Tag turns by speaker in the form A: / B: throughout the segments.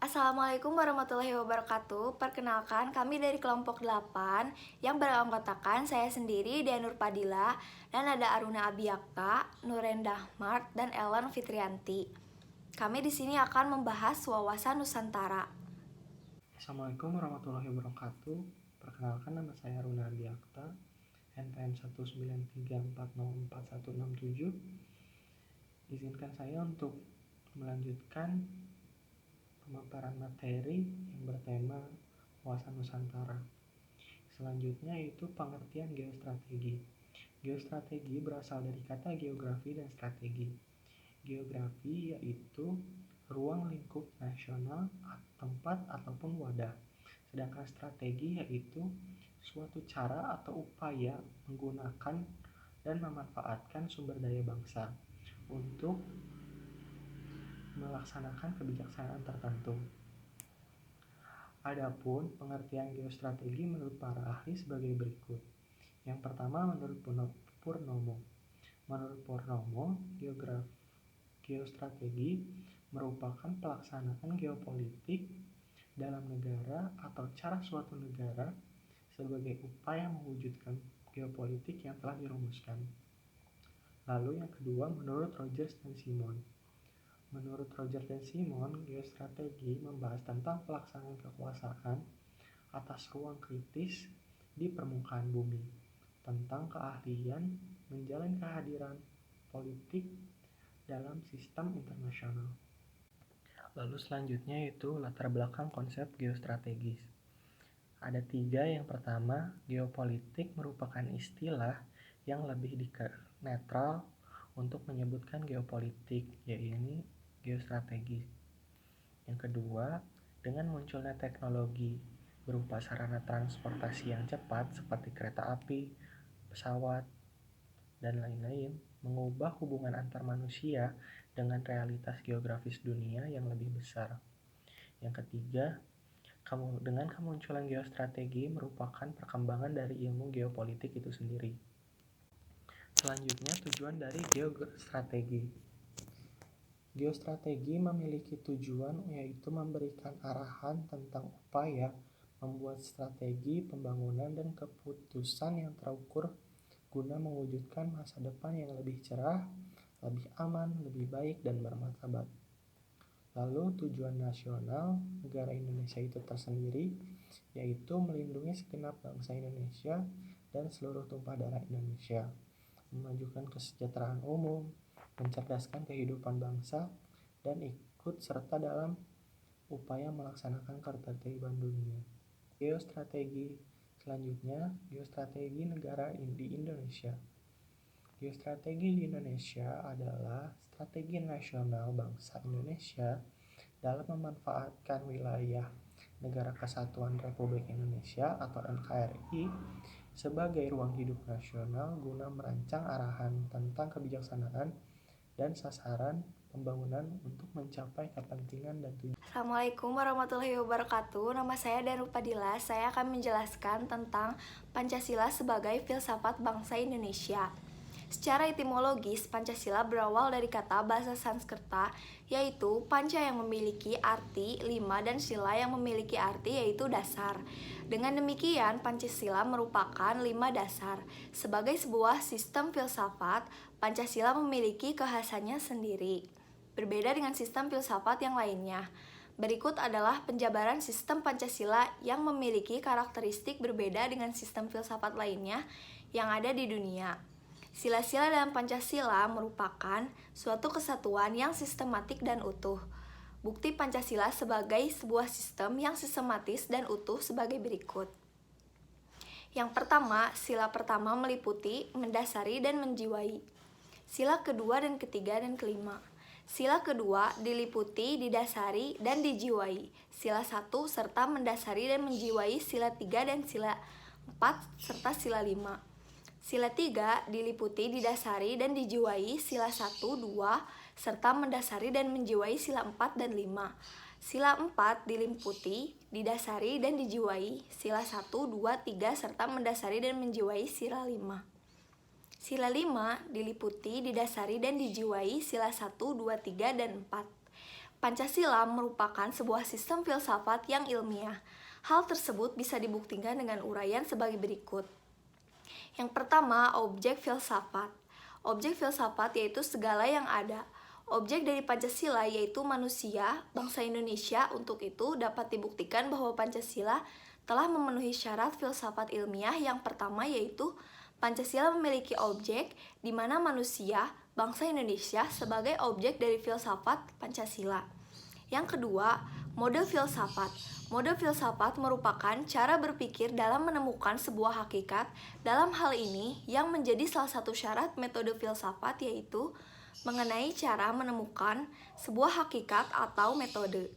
A: Assalamualaikum warahmatullahi wabarakatuh. Perkenalkan, kami dari kelompok 8 yang beranggotakan saya sendiri, Dianur Padilla, dan ada Aruna Abiyakta, Nurendah Mart, dan Ellen Fitrianti. Kami di sini akan membahas wawasan Nusantara.
B: Assalamualaikum warahmatullahi wabarakatuh. Perkenalkan, nama saya Aruna Abiyakta, NPM 193404167. Izinkan saya untuk melanjutkan pemaparan materi yang bertema wawasan Nusantara. Selanjutnya yaitu pengertian geostrategi. Geostrategi berasal dari kata geografi dan strategi. Geografi yaitu ruang lingkup nasional, tempat ataupun wadah. Sedangkan strategi yaitu suatu cara atau upaya menggunakan dan memanfaatkan sumber daya bangsa untuk melaksanakan kebijaksanaan tertentu. Adapun pengertian geostrategi menurut para ahli sebagai berikut. Yang pertama, menurut Purnomo. Menurut Purnomo, geostrategi merupakan pelaksanaan geopolitik dalam negara atau cara suatu negara sebagai upaya mewujudkan geopolitik yang telah dirumuskan. Lalu yang kedua, menurut Rogers dan Simon. Menurut Rogers dan Simon, geostrategi membahas tentang pelaksanaan kekuasaan atas ruang kritis di permukaan bumi, tentang keahlian menjalin kehadiran politik dalam sistem internasional. Lalu selanjutnya yaitu latar belakang konsep geostrategis. Ada 3. Yang pertama, geopolitik merupakan istilah yang lebih netral untuk menyebutkan geopolitik, yaitu geostrategi. Yang kedua, dengan munculnya teknologi berupa sarana transportasi yang cepat seperti kereta api, pesawat, dan lain-lain, mengubah hubungan antar manusia dengan realitas geografis dunia yang lebih besar. Yang ketiga, dengan kemunculan geostrategi merupakan perkembangan dari ilmu geopolitik itu sendiri. Selanjutnya, tujuan dari geostrategi. Geostrategi memiliki tujuan yaitu memberikan arahan tentang upaya membuat strategi pembangunan dan keputusan yang terukur guna mewujudkan masa depan yang lebih cerah, lebih aman, lebih baik, dan bermartabat. Lalu tujuan nasional negara Indonesia itu tersendiri yaitu melindungi segenap bangsa Indonesia dan seluruh tumpah darah Indonesia, memajukan kesejahteraan umum, mencerdaskan kehidupan bangsa, dan ikut serta dalam upaya melaksanakan ketertiban dunia. Geostrategi. Selanjutnya, geostrategi negara di Indonesia. Geostrategi di Indonesia adalah strategi nasional bangsa Indonesia dalam memanfaatkan wilayah Negara Kesatuan Republik Indonesia atau NKRI sebagai ruang hidup nasional guna merancang arahan tentang kebijaksanaan dan sasaran pembangunan untuk mencapai kepentingan dan tujuan.
A: Assalamualaikum warahmatullahi wabarakatuh. Nama saya Dianur Padilla. Saya akan menjelaskan tentang Pancasila sebagai filsafat bangsa Indonesia. Secara etimologis, Pancasila berawal dari kata bahasa Sanskerta, yaitu panca yang memiliki arti 5 dan sila yang memiliki arti yaitu dasar. Dengan demikian, Pancasila merupakan 5 dasar. Sebagai sebuah sistem filsafat, Pancasila memiliki kekhasannya sendiri, berbeda dengan sistem filsafat yang lainnya. Berikut adalah penjabaran sistem Pancasila yang memiliki karakteristik berbeda dengan sistem filsafat lainnya yang ada di dunia. Sila-sila dalam Pancasila merupakan suatu kesatuan yang sistematik dan utuh. Bukti Pancasila sebagai sebuah sistem yang sistematis dan utuh sebagai berikut. Yang pertama, sila pertama meliputi, mendasari, dan menjiwai. Sila kedua dan ketiga dan kelima. Sila kedua diliputi, didasari, dan dijiwai. Sila 1 serta mendasari dan menjiwai sila 3 dan sila 4 serta sila 5. Sila 3 diliputi, didasari, dan dijiwai sila 1, 2, serta mendasari dan menjiwai sila 4 dan 5. Sila 4 diliputi, didasari, dan dijiwai sila 1, 2, 3, serta mendasari dan menjiwai sila 5. Sila 5 diliputi, didasari, dan dijiwai sila 1, 2, 3, dan 4. Pancasila merupakan sebuah sistem filsafat yang ilmiah. Hal tersebut bisa dibuktikan dengan uraian sebagai berikut. Yang pertama, objek filsafat. Objek filsafat yaitu segala yang ada. Objek dari Pancasila yaitu manusia, bangsa Indonesia. Untuk itu dapat dibuktikan bahwa Pancasila telah memenuhi syarat filsafat ilmiah. Yang pertama yaitu Pancasila memiliki objek di mana manusia, bangsa Indonesia sebagai objek dari filsafat Pancasila. Yang kedua, model filsafat. Model filsafat merupakan cara berpikir dalam menemukan sebuah hakikat. Dalam hal ini, yang menjadi salah satu syarat metode filsafat yaitu mengenai cara menemukan sebuah hakikat atau metode.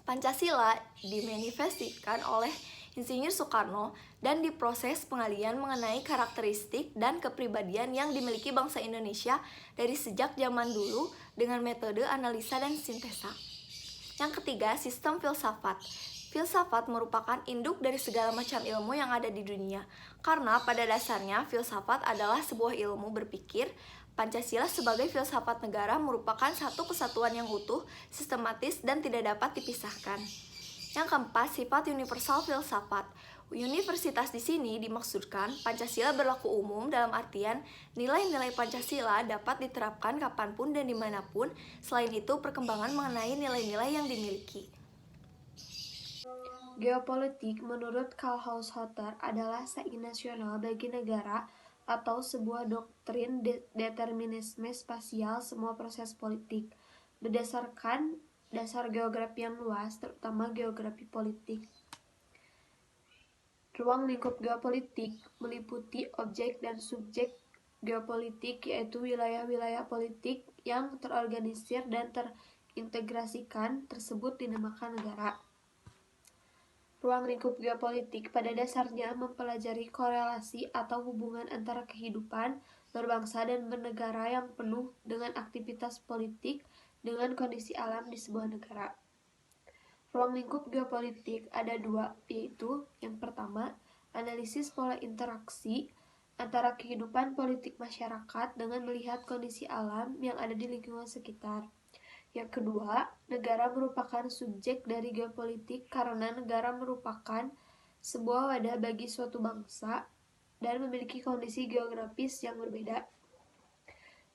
A: Pancasila dimanifestasikan oleh Insinyur Soekarno dan diproses pengalian mengenai karakteristik dan kepribadian yang dimiliki bangsa Indonesia dari sejak zaman dulu dengan metode analisa dan sintesa. Yang ketiga, sistem filsafat. Filsafat merupakan induk dari segala macam ilmu yang ada di dunia. Karena pada dasarnya filsafat adalah sebuah ilmu berpikir. Pancasila sebagai filsafat negara merupakan satu kesatuan yang utuh, sistematis, dan tidak dapat dipisahkan. Yang keempat, sifat universal filsafat. Universitas di sini dimaksudkan Pancasila berlaku umum dalam artian nilai-nilai Pancasila dapat diterapkan kapanpun dan dimanapun. Selain itu, perkembangan mengenai nilai-nilai yang dimiliki.
C: Geopolitik menurut Karl Haushotter adalah sains nasional bagi negara atau sebuah doktrin determinisme spasial semua proses politik berdasarkan dasar geografi yang luas, terutama geografi politik. Ruang lingkup geopolitik meliputi objek dan subjek geopolitik, yaitu wilayah-wilayah politik yang terorganisir dan terintegrasikan tersebut dinamakan negara. Ruang lingkup geopolitik pada dasarnya mempelajari korelasi atau hubungan antara kehidupan berbangsa dan bernegara yang penuh dengan aktivitas politik dengan kondisi alam di sebuah negara. Ruang lingkup geopolitik ada dua, yaitu yang pertama, analisis pola interaksi antara kehidupan politik masyarakat dengan melihat kondisi alam yang ada di lingkungan sekitar. Yang kedua, negara merupakan subjek dari geopolitik karena negara merupakan sebuah wadah bagi suatu bangsa dan memiliki kondisi geografis yang berbeda.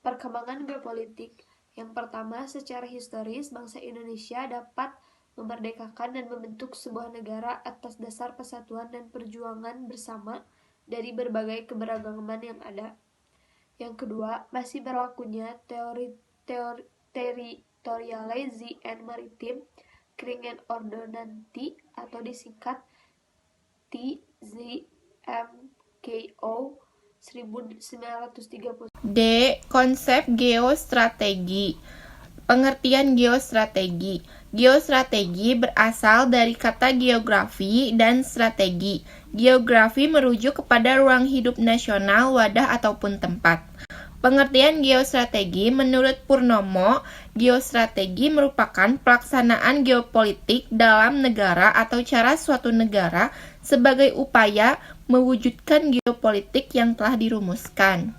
C: Perkembangan geopolitik. Yang pertama, secara historis, bangsa Indonesia dapat memerdekakan dan membentuk sebuah negara atas dasar persatuan dan perjuangan bersama dari berbagai keberagaman yang ada. Yang kedua, masih berlakunya Territorialisme and Maritime Kringen Ordonansi atau disingkat TZMKO 1930.
D: D. Konsep geostrategi. Pengertian geostrategi. Geostrategi berasal dari kata geografi dan strategi. Geografi merujuk kepada ruang hidup nasional, wadah ataupun tempat. Pengertian geostrategi menurut Purnomo, geostrategi merupakan pelaksanaan geopolitik dalam negara atau cara suatu negara sebagai upaya mewujudkan geopolitik yang telah dirumuskan.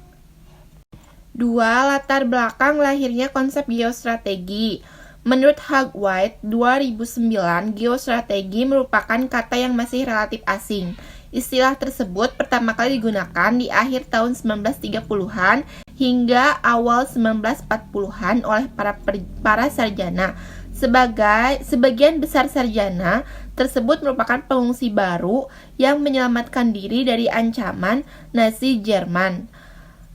D: 2. Latar belakang lahirnya konsep geostrategi. Menurut Hugh White, 2009, geostrategi merupakan kata yang masih relatif asing. Istilah tersebut pertama kali digunakan di akhir tahun 1930-an hingga awal 1940-an oleh para sarjana. Sebagian besar sarjana tersebut merupakan pengungsi baru yang menyelamatkan diri dari ancaman Nazi Jerman.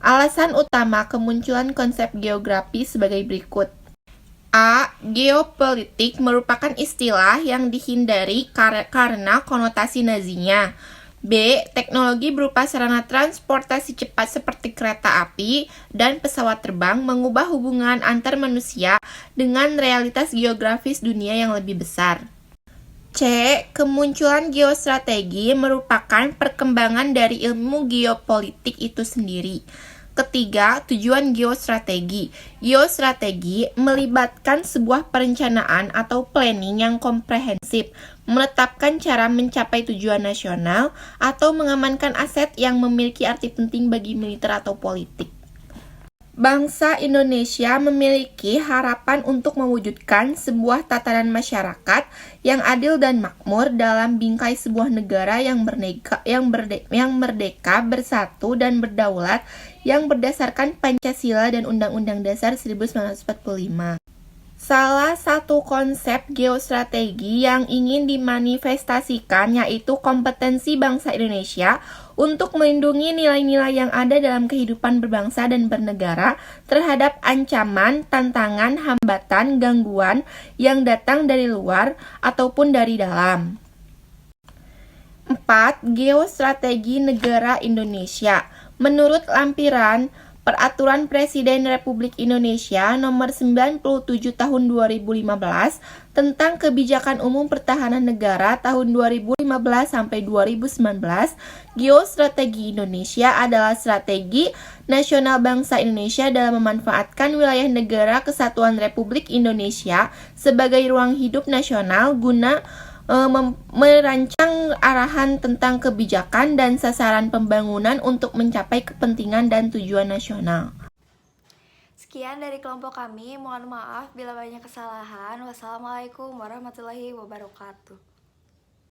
D: Alasan utama kemunculan konsep geografi sebagai berikut. A. Geopolitik merupakan istilah yang dihindari karena konotasi Nazinya. B. Teknologi berupa sarana transportasi cepat seperti kereta api dan pesawat terbang mengubah hubungan antar manusia dengan realitas geografis dunia yang lebih besar. C. Kemunculan geostrategi merupakan perkembangan dari ilmu geopolitik itu sendiri. Ketiga, tujuan geostrategi. Geostrategi melibatkan sebuah perencanaan atau planning yang komprehensif, menetapkan cara mencapai tujuan nasional, atau mengamankan aset yang memiliki arti penting bagi militer atau politik. Bangsa Indonesia memiliki harapan untuk mewujudkan sebuah tatanan masyarakat yang adil dan makmur dalam bingkai sebuah negara yang merdeka, bersatu, dan berdaulat yang berdasarkan Pancasila dan Undang-Undang Dasar 1945. Salah satu konsep geostrategi yang ingin dimanifestasikan yaitu kompetensi bangsa Indonesia untuk melindungi nilai-nilai yang ada dalam kehidupan berbangsa dan bernegara terhadap ancaman, tantangan, hambatan, gangguan yang datang dari luar ataupun dari dalam. 4. Geostrategi negara Indonesia. Menurut lampiran Peraturan Presiden Republik Indonesia Nomor 97 Tahun 2015 tentang Kebijakan Umum Pertahanan Negara tahun 2015 sampai 2019, geostrategi Indonesia adalah strategi nasional bangsa Indonesia dalam memanfaatkan wilayah negara kesatuan Republik Indonesia sebagai ruang hidup nasional guna merancang arahan tentang kebijakan dan sasaran pembangunan untuk mencapai kepentingan dan tujuan nasional.
A: Sekian dari kelompok kami, mohon maaf bila banyak kesalahan. Wassalamualaikum warahmatullahi wabarakatuh.